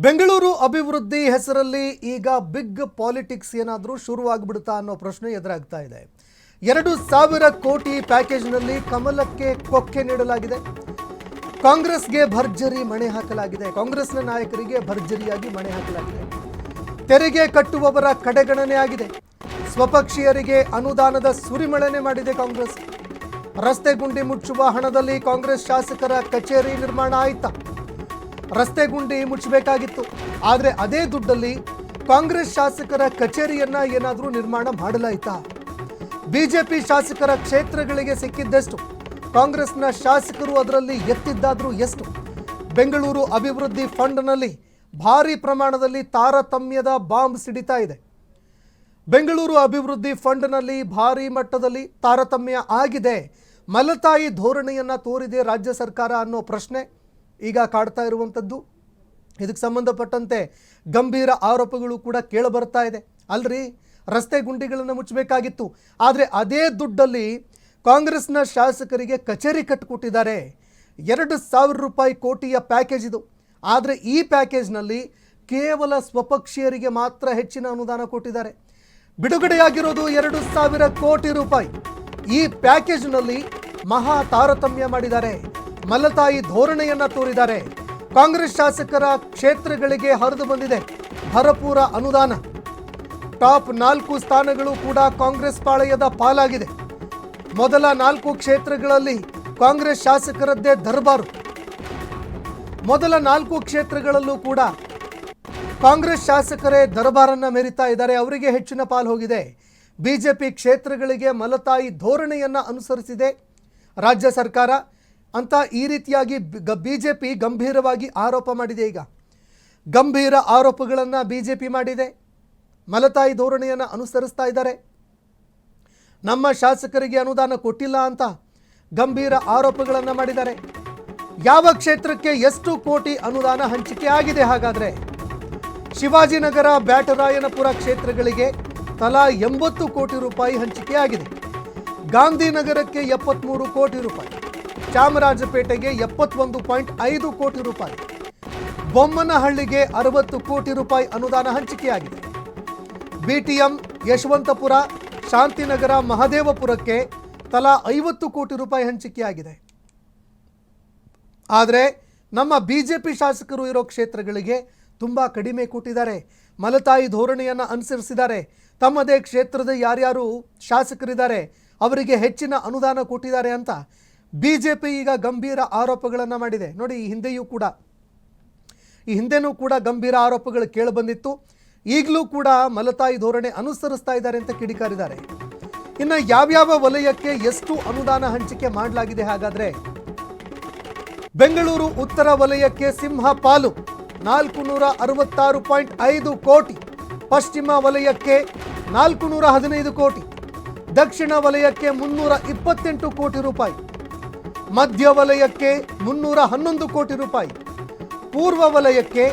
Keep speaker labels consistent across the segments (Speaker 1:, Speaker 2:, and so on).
Speaker 1: ಬೆಂಗಳೂರು ಅಭಿವೃದ್ಧಿ ಹೆಸರಲ್ಲಿ ಈಗ ಬಿಗ್ ಪಾಲಿಟಿಕ್ಸ್ ಏನಾದರೂ ಶುರುವಾಗ್ಬಿಡುತ್ತಾ ಅನ್ನೋ ಪ್ರಶ್ನೆ ಎದುರಾಗ್ತಾ ಇದೆ. 2,000 ಕೋಟಿ ಪ್ಯಾಕೇಜ್ನಲ್ಲಿ ಕಮಲಕ್ಕೆ ಕೊಕ್ಕೆ ನೀಡಲಾಗಿದೆ. ಕಾಂಗ್ರೆಸ್ಗೆ ಭರ್ಜರಿ ಮಣೆ ಹಾಕಲಾಗಿದೆ. ಕಾಂಗ್ರೆಸ್ನ ನಾಯಕರಿಗೆ ಭರ್ಜರಿಯಾಗಿ ಮಣೆ ಹಾಕಲಾಗಿದೆ. ತೆರಿಗೆ ಕಟ್ಟುವವರ ಕಡೆಗಣನೆ ಆಗಿದೆ. ಸ್ವಪಕ್ಷೀಯರಿಗೆ ಅನುದಾನದ ಸುರಿಮಳೆನೆ ಮಾಡಿದೆ ಕಾಂಗ್ರೆಸ್. ರಸ್ತೆ ಗುಂಡಿ ಮುಚ್ಚುವ ಹಣದಲ್ಲಿ ಕಾಂಗ್ರೆಸ್ ಶಾಸಕರ ಕಚೇರಿ ನಿರ್ಮಾಣ ಆಯ್ತಾ? ರಸ್ತೆ ಗುಂಡಿ ಮುಚ್ಚಬೇಕಾಗಿತ್ತು, ಆದರೆ ಅದೇ ದುಡ್ಡಲ್ಲಿ ಕಾಂಗ್ರೆಸ್ ಶಾಸಕರ ಕಚೇರಿಯನ್ನ ಏನಾದರೂ ನಿರ್ಮಾಣ ಮಾಡಲಾಯ್ತಾ? ಬಿಜೆಪಿ ಶಾಸಕರ ಕ್ಷೇತ್ರಗಳಿಗೆ ಸಿಕ್ಕಿದ್ದೆಷ್ಟು? ಕಾಂಗ್ರೆಸ್ನ ಶಾಸಕರು ಅದರಲ್ಲಿ ಎತ್ತಿದ್ದಾದ್ರೂ ಎಷ್ಟು? ಬೆಂಗಳೂರು ಅಭಿವೃದ್ಧಿ ಫಂಡ್ನಲ್ಲಿ ಭಾರಿ ಪ್ರಮಾಣದಲ್ಲಿ ತಾರತಮ್ಯದ ಬಾಂಬ್ ಸಿಡಿತಾ ಇದೆ. ಬೆಂಗಳೂರು ಅಭಿವೃದ್ಧಿ ಫಂಡ್ನಲ್ಲಿ ಭಾರಿ ಮಟ್ಟದಲ್ಲಿ ತಾರತಮ್ಯ ಆಗಿದೆ. ಮಲತಾಯಿ ಧೋರಣೆಯನ್ನ ತೋರಿದೆ ರಾಜ್ಯ ಸರ್ಕಾರ ಅನ್ನೋ ಪ್ರಶ್ನೆ ಈಗ ಕಾಡ್ತಾ ಇರುವಂಥದ್ದು. ಇದಕ್ಕೆ ಸಂಬಂಧಪಟ್ಟಂತೆ ಗಂಭೀರ ಆರೋಪಗಳು ಕೂಡ ಕೇಳಬರ್ತಾ ಇದೆ. ಅಲ್ರಿ, ರಸ್ತೆ ಗುಂಡಿಗಳನ್ನು ಮುಚ್ಚಬೇಕಾಗಿತ್ತು, ಆದರೆ ಅದೇ ದುಡ್ಡಲ್ಲಿ ಕಾಂಗ್ರೆಸ್ನ ಶಾಸಕರಿಗೆ ಕಚೇರಿ ಕಟ್ಟಿಕೊಟ್ಟಿದ್ದಾರೆ. 2,000 ಕೋಟಿಯ ಪ್ಯಾಕೇಜ್ ಇದು. ಆದರೆ ಈ ಪ್ಯಾಕೇಜ್ನಲ್ಲಿ ಕೇವಲ ಸ್ವಪಕ್ಷೀಯರಿಗೆ ಮಾತ್ರ ಹೆಚ್ಚಿನ ಅನುದಾನ ಕೊಟ್ಟಿದ್ದಾರೆ. ಬಿಡುಗಡೆಯಾಗಿರೋದು 2,000 ಕೋಟಿ ರೂಪಾಯಿ. ಈ ಪ್ಯಾಕೇಜ್ನಲ್ಲಿ ಮಹಾ ತಾರತಮ್ಯ ಮಾಡಿದ್ದಾರೆ. ಮಲತಾಯಿ ಧೋರಣೆಯನ್ನ ತೋರಿದ್ದಾರೆ. ಕಾಂಗ್ರೆಸ್ ಶಾಸಕರ ಕ್ಷೇತ್ರಗಳಿಗೆ ಹರಿದು ಬಂದಿದೆ ಭರಪೂರ ಅನುದಾನ. ಟಾಪ್ 4 ಸ್ಥಾನಗಳು ಕೂಡ ಕಾಂಗ್ರೆಸ್ ಪಾಳೆಯದ ಪಾಲಾಗಿದೆ. ಮೊದಲ 4 ಕ್ಷೇತ್ರಗಳಲ್ಲಿ ಕಾಂಗ್ರೆಸ್ ಶಾಸಕರದ್ದೇ ದರ್ಬಾರು. ಮೊದಲ 4 ಕ್ಷೇತ್ರಗಳಲ್ಲೂ ಕೂಡ ಕಾಂಗ್ರೆಸ್ ಶಾಸಕರೇ ದರ್ಬಾರನ್ನ ಮೆರಿತಾ ಇದ್ದಾರೆ. ಅವರಿಗೆ ಹೆಚ್ಚಿನ ಪಾಲು ಹೋಗಿದೆ. ಬಿಜೆಪಿ ಕ್ಷೇತ್ರಗಳಿಗೆ ಮಲತಾಯಿ ಧೋರಣೆಯನ್ನ ಅನುಸರಿಸಿದೆ ರಾಜ್ಯ ಸರ್ಕಾರ ಅಂತ ಈ ರೀತಿಯಾಗಿ ಬಿಜೆಪಿ ಗಂಭೀರವಾಗಿ ಆರೋಪ ಮಾಡಿದೆ. ಈಗ ಗಂಭೀರ ಆರೋಪಗಳನ್ನು ಬಿಜೆಪಿ ಮಾಡಿದೆ. ಮಲತಾಯಿ ಧೋರಣೆಯನ್ನು ಅನುಸರಿಸ್ತಾ ಇದ್ದಾರೆ. ನಮ್ಮ ಶಾಸಕರಿಗೆ ಅನುದಾನ ಕೊಟ್ಟಿಲ್ಲ ಅಂತ ಗಂಭೀರ ಆರೋಪಗಳನ್ನು ಮಾಡಿದ್ದಾರೆ. ಯಾವ ಕ್ಷೇತ್ರಕ್ಕೆ ಎಷ್ಟು ಕೋಟಿ ಅನುದಾನ ಹಂಚಿಕೆ ಆಗಿದೆ? ಹಾಗಾದರೆ ಶಿವಾಜಿನಗರ, ಬ್ಯಾಟರಾಯನಪುರ ಕ್ಷೇತ್ರಗಳಿಗೆ ತಲಾ 80 ಕೋಟಿ ರೂಪಾಯಿ ಹಂಚಿಕೆ ಆಗಿದೆ. ಗಾಂಧಿನಗರಕ್ಕೆ 73 ಕೋಟಿ ರೂಪಾಯಿ, ಚಾಮರಾಜಪೇಟೆಗೆ 71.5 ಕೋಟಿ ರೂಪಾಯಿ, ಬೊಮ್ಮನಹಳ್ಳಿಗೆ 60 ಕೋಟಿ ರೂಪಾಯಿ ಅನುದಾನ ಹಂಚಿಕೆಯಾಗಿದೆ. ಬಿಟಿಎಂ, ಯಶವಂತಪುರ, ಶಾಂತಿನಗರ, ಮಹದೇವಪುರಕ್ಕೆ ತಲಾ 50 ಕೋಟಿ ರೂಪಾಯಿ ಹಂಚಿಕೆಯಾಗಿದೆ. ಆದರೆ ನಮ್ಮ ಬಿಜೆಪಿ ಶಾಸಕರು ಇರೋ ಕ್ಷೇತ್ರಗಳಿಗೆ ತುಂಬ ಕಡಿಮೆ ಕೊಟ್ಟಿದ್ದಾರೆ. ಮಲತಾಯಿ ಧೋರಣೆಯನ್ನು ಅನುಸರಿಸಿದ್ದಾರೆ. ತಮ್ಮದೇ ಕ್ಷೇತ್ರದ ಯಾರ್ಯಾರು ಶಾಸಕರಿದ್ದಾರೆ ಅವರಿಗೆ ಹೆಚ್ಚಿನ ಅನುದಾನ ಕೊಟ್ಟಿದ್ದಾರೆ ಅಂತ ಬಿಜೆಪಿ ಈಗ ಗಂಭೀರ ಆರೋಪಗಳನ್ನು ಮಾಡಿದೆ. ನೋಡಿ, ಈ ಹಿಂದೆನೂ ಕೂಡ ಗಂಭೀರ ಆರೋಪಗಳು ಕೇಳಿಬಂದಿತ್ತು. ಈಗಲೂ ಕೂಡ ಮಲತಾಯಿ ಧೋರಣೆ ಅನುಸರಿಸ್ತಾ ಇದ್ದಾರೆ ಅಂತ ಕಿಡಿಕಾರಿದ್ದಾರೆ. ಇನ್ನು ಯಾವ್ಯಾವ ವಲಯಕ್ಕೆ ಎಷ್ಟು ಅನುದಾನ ಹಂಚಿಕೆ ಮಾಡಲಾಗಿದೆ? ಹಾಗಾದ್ರೆ ಬೆಂಗಳೂರು ಉತ್ತರ ವಲಯಕ್ಕೆ ಸಿಂಹ ಪಾಲು 466.5 ಕೋಟಿ, ಪಶ್ಚಿಮ ವಲಯಕ್ಕೆ 415 ಕೋಟಿ, ದಕ್ಷಿಣ ವಲಯಕ್ಕೆ 328 ಕೋಟಿ ರೂಪಾಯಿ, ಮಧ್ಯ ವಲಯಕ್ಕೆ 311 ಕೋಟಿ ರೂಪಾಯಿ, ಪೂರ್ವ ವಲಯಕ್ಕೆ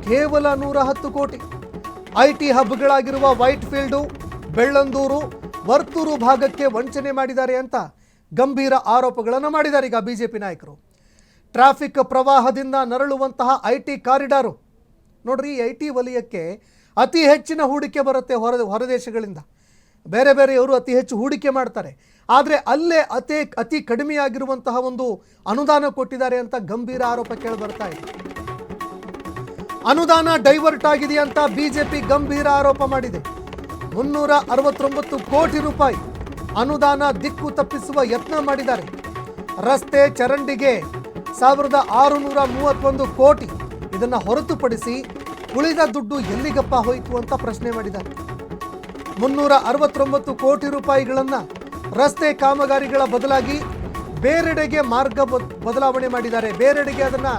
Speaker 1: ಕೇವಲ 110 ಕೋಟಿ. ಐಟಿ ಹಬ್ಗಳಾಗಿರುವ ವೈಟ್ ಫೀಲ್ಡು, ಬೆಳ್ಳಂದೂರು, ವರ್ತೂರು ಭಾಗಕ್ಕೆ ವಂಚನೆ ಮಾಡಿದ್ದಾರೆ ಅಂತ ಗಂಭೀರ ಆರೋಪಗಳನ್ನು ಮಾಡಿದ್ದಾರೆ ಈಗ ಬಿಜೆಪಿ ನಾಯಕರು. ಟ್ರಾಫಿಕ್ ಪ್ರವಾಹದಿಂದ ನರಳುವಂತಹ ಐಟಿ ಕಾರಿಡಾರು ನೋಡ್ರಿ, ಐಟಿ ವಲಯಕ್ಕೆ ಅತಿ ಹೆಚ್ಚಿನ ಹೂಡಿಕೆ ಬರುತ್ತೆ ಹೊರದೇಶಗಳಿಂದ. ಬೇರೆಯವರು ಅತಿ ಹೆಚ್ಚು ಹೂಡಿಕೆ ಮಾಡ್ತಾರೆ. ಆದರೆ ಅಲ್ಲೇ ಅತಿ ಕಡಿಮೆಯಾಗಿರುವಂತಹ ಒಂದು ಅನುದಾನ ಕೊಟ್ಟಿದ್ದಾರೆ ಅಂತ ಗಂಭೀರ ಆರೋಪ ಕೇಳಿ ಬರ್ತಾ ಇದೆ. ಅನುದಾನ ಡೈವರ್ಟ್ ಆಗಿದೆ ಅಂತ ಬಿಜೆಪಿ ಗಂಭೀರ ಆರೋಪ ಮಾಡಿದೆ. 369 ಕೋಟಿ ರೂಪಾಯಿ ಅನುದಾನ ದಿಕ್ಕು ತಪ್ಪಿಸುವ ಯತ್ನ ಮಾಡಿದ್ದಾರೆ. ರಸ್ತೆ ಚರಂಡಿಗೆ 1,631 ಕೋಟಿ. ಇದನ್ನು ಹೊರತುಪಡಿಸಿ ಉಳಿದ ದುಡ್ಡು ಎಲ್ಲಿಗಪ್ಪ ಹೋಯಿತು ಅಂತ ಪ್ರಶ್ನೆ ಮಾಡಿದ್ದಾರೆ. 369 ಕೋಟಿ ರೂಪಾಯಿಗಳನ್ನು ರಸ್ತೆ ಕಾಮಗಾರಿಗಳ ಬದಲಾಗಿ ಬೇರೆಡೆಗೆ ಮಾರ್ಗ ಬದಲಾವಣೆ ಮಾಡಿದ್ದಾರೆ. ಬೇರೆಡೆಗೆ ಅದನ್ನು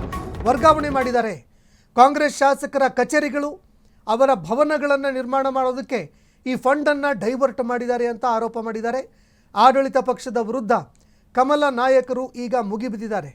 Speaker 1: ವರ್ಗಾವಣೆ ಮಾಡಿದ್ದಾರೆ. ಕಾಂಗ್ರೆಸ್ ಶಾಸಕರ ಕಚೇರಿಗಳು, ಅವರ ಭವನಗಳನ್ನು ನಿರ್ಮಾಣ ಮಾಡೋದಕ್ಕೆ ಈ ಫಂಡನ್ನು ಡೈವರ್ಟ್ ಮಾಡಿದ್ದಾರೆ ಅಂತ ಆರೋಪ ಮಾಡಿದ್ದಾರೆ. ಆಡಳಿತ ಪಕ್ಷದ ವಿರುದ್ಧ ಕಮಲ ನಾಯಕರು ಈಗ ಮುಗಿಬಿದ್ದಿದ್ದಾರೆ.